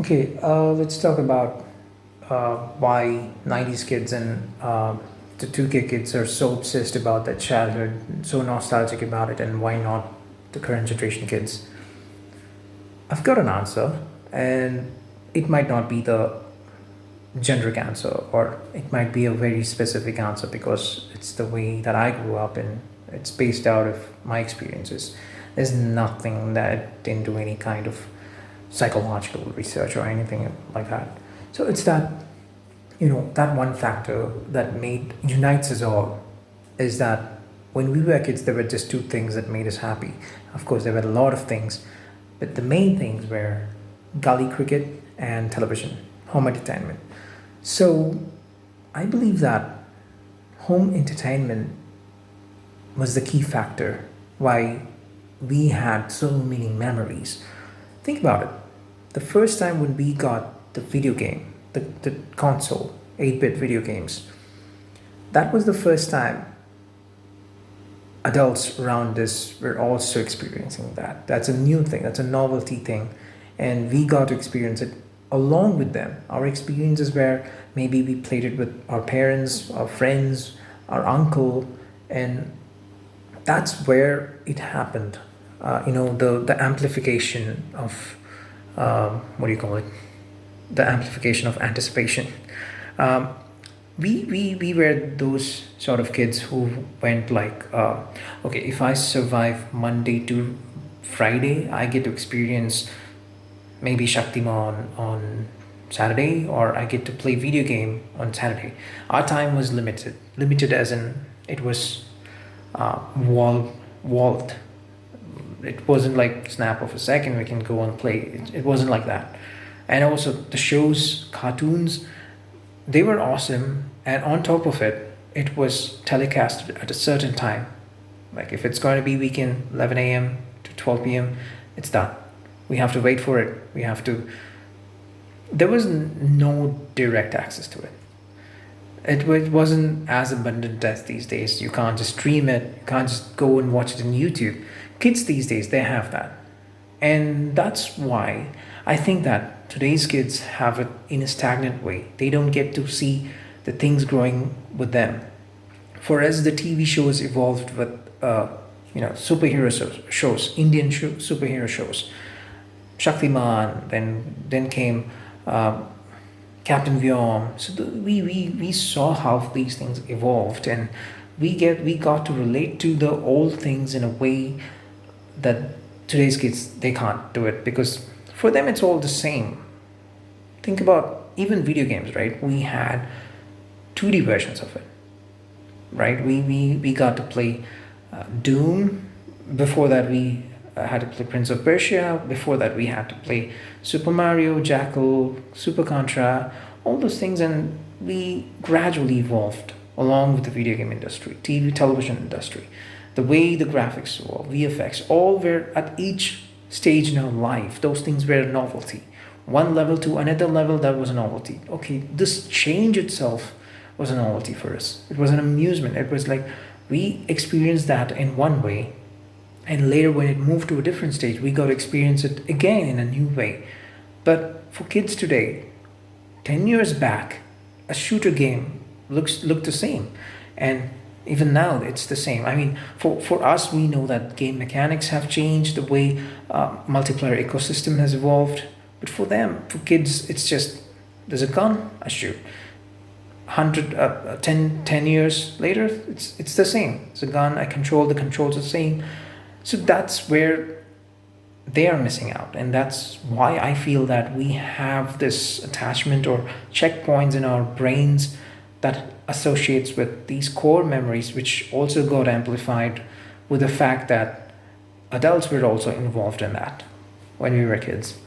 Okay, let's talk about why 90s kids and the 2K kids are so obsessed about their childhood, so nostalgic about it, and why not the current generation kids. I've got an answer, and it might not be the generic answer, or it might be a very specific answer because it's the way that I grew up and it's based out of my experiences. There's nothing that didn't do any kind of psychological research or anything like that. So it's that, that one factor that made unites us all is that when we were kids, there were just two things that made us happy. Of course, there were a lot of things, but the main things were gully cricket and television, home entertainment. So I believe that home entertainment was the key factor why we had so many memories. Think about it. The first time when we got the video game, the console, 8-bit video games, that was the first time adults around us were also experiencing that. That's a new thing, that's a novelty thing. And we got to experience it along with them. Our experiences where maybe we played it with our parents, our friends, our uncle, and that's where it happened. The amplification of what do you call it? The amplification of anticipation. Um, we were those sort of kids who went like, okay, if I survive Monday to Friday, I get to experience maybe Shaktiman on Saturday, or I get to play video game on Saturday. Our time was limited as in it was walled. It wasn't like snap of a second we can go and play. It wasn't like that. And also the shows, cartoons, they were awesome. And on top of it, it was telecast at a certain time. Like if it's going to be weekend, 11 a.m. to 12 p.m., it's done. We have to wait for it. We have to. There was no direct access to it. It wasn't as abundant as these days. You can't just stream it. You can't just go and watch it on YouTube. Kids these days, they have that. And that's why I think that today's kids have it in a stagnant way. They don't get to see the things growing with them. For us, the TV shows evolved with, superhero shows, Indian superhero shows. Shaktiman, then came uh, Captain Vyom. So we saw how these things evolved, and we got to relate to the old things in a way that today's kids they can't do it because for them it's all the same. Think about even video games, right? We had 2D versions of it, right? We got to play Doom. Before that, we had to play Prince of Persia. Before that, we had to play Super Mario, Jackal, Super Contra, all those things, and we gradually evolved along with the video game industry, TV, television industry, the way the graphics evolved, VFX, all were at each stage in our life. Those things were a novelty. One level to another level, that was a novelty. Okay, this change itself was a novelty for us. It was an amusement. It was like we experienced that in one way, and later when it moved to a different stage, we got to experience it again in a new way. But for kids today, 10 years back, a shooter game looked the same. And even now, it's the same. I mean, for us, we know that game mechanics have changed, the way multiplayer ecosystem has evolved. But for them, for kids, it's just there's a gun, I shoot. 10 years later, it's the same. It's a gun, I control, the controls the same. So that's where they are missing out. And that's why I feel that we have this attachment or checkpoints in our brains that associates with these core memories, which also got amplified with the fact that adults were also involved in that when we were kids.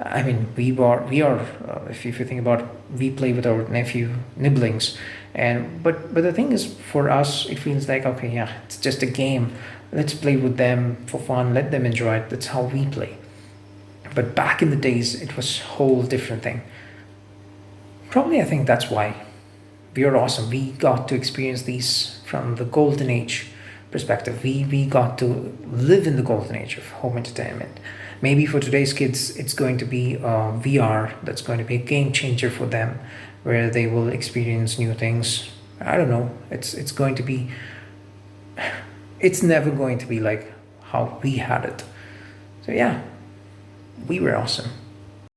I mean, we are. If you think about, it, we play with our nephew nibblings, and but the thing is, for us, it feels like okay, yeah, it's just a game. Let's play with them for fun. Let them enjoy it. That's how we play. But back in the days, it was a whole different thing. Probably, I think that's why we are awesome. We got to experience these from the golden age perspective. We got to live in the golden age of home entertainment. Maybe for today's kids, it's going to be VR that's going to be a game changer for them, where they will experience new things. I don't know. It's going to be. It's never going to be like how we had it. So yeah, we were awesome.